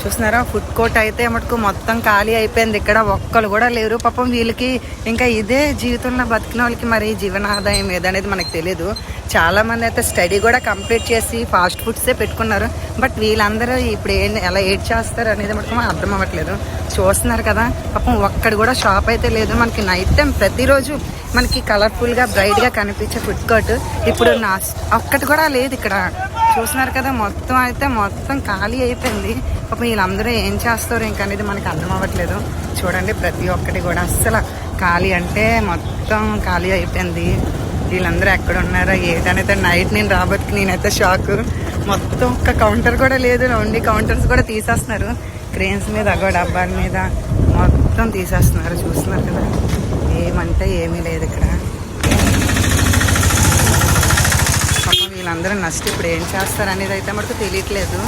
చూస్తున్నారా, food court అయితే మటుకు మొత్తం ఖాళీ అయిపోయింది. ఇక్కడ ఒక్కరు కూడా లేరు. పాపం వీళ్ళకి ఇంకా ఇదే జీవితంలో బతికిన వాళ్ళకి మరి జీవనాదాయం ఏదనేది మనకు తెలియదు. చాలామంది అయితే స్టడీ కూడా కంప్లీట్ చేసి ఫాస్ట్ ఫుడ్సే పెట్టుకున్నారు. బట్ వీళ్ళందరూ ఇప్పుడు ఎలా ఏడ్ చేస్తారు అనేది మటుకు అర్థం అవ్వట్లేదు. చూస్తున్నారు కదా, పాపం ఒక్కడు కూడా షాప్ అయితే లేదు. మనకి నైట్ టైం ప్రతిరోజు మనకి కలర్ఫుల్గా బ్రైట్గా కనిపించే ఫుడ్ కోర్ట్ ఇప్పుడు ఒక్కటి కూడా లేదు ఇక్కడ. చూస్తున్నారు కదా, మొత్తం అయితే మొత్తం ఖాళీ అయిపోయింది. పాపం వీళ్ళందరూ ఏం చేస్తారు ఇంకా అనేది మనకు అర్థం అవ్వట్లేదు. చూడండి, ప్రతి ఒక్కటి కూడా అస్సలు ఖాళీ అంటే మొత్తం ఖాళీ అయిపోయింది. వీళ్ళందరూ ఎక్కడ ఉన్నారో ఏదనైతే నైట్ నేను రాబోతుకి నేనైతే షాక్. మొత్తం ఒక్క కౌంటర్ కూడా లేదు. ఓన్లీ కౌంటర్స్ కూడా తీసేస్తున్నారు. క్రేన్స్ మీద డబ్బాల మీద మొత్తం తీసేస్తున్నారు. చూస్తున్నారు కదా, ఏమంటే ఏమీ లేదు ఇక్కడ. పాపం వీళ్ళందరూ నష్ట ఇప్పుడు ఏం చేస్తారు అనేది అయితే మనకు తెలియట్లేదు.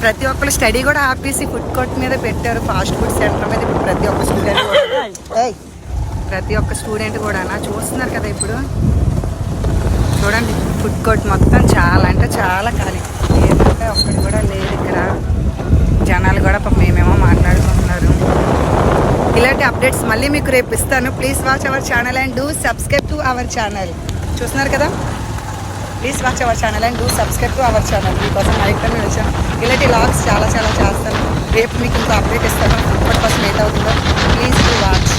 ప్రతి ఒక్కరు స్టడీ కూడా ఆపేసి ఫుడ్ కోర్ట్ మీద పెట్టారు. ఫాస్ట్ ఫుడ్ సెంటర్ మీద ఇప్పుడు ప్రతి ఒక్క స్టూడెంట్ కూడా చూస్తున్నారు కదా. ఇప్పుడు చూడండి, ఫుడ్ కోర్ట్ మొత్తం చాలా అంటే చాలా ఖాళీ. ఏమంటే ఒక్కటి కూడా లేదు ఇక్కడ. జనాలు కూడా పాపం మేమేమో మాట్లాడుకుంటున్నారు. ఇలాంటి అప్డేట్స్ మళ్ళీ మీకు రేపు ఇస్తాను. Please watch our channel and do subscribe to our channel. చూస్తున్నారు కదా, please watch our channel and do subscribe to our channel. మీకోసం నైట్ టైం వచ్చాను. ఇలాంటి లాగ్స్ చాలా చేస్తాను. రేపు మీకు ఇంకో అప్డేట్ ఇస్తాను. ఇప్పటి కోసం ఏదవుతుందో ప్లీజ్ డూ వాచ్.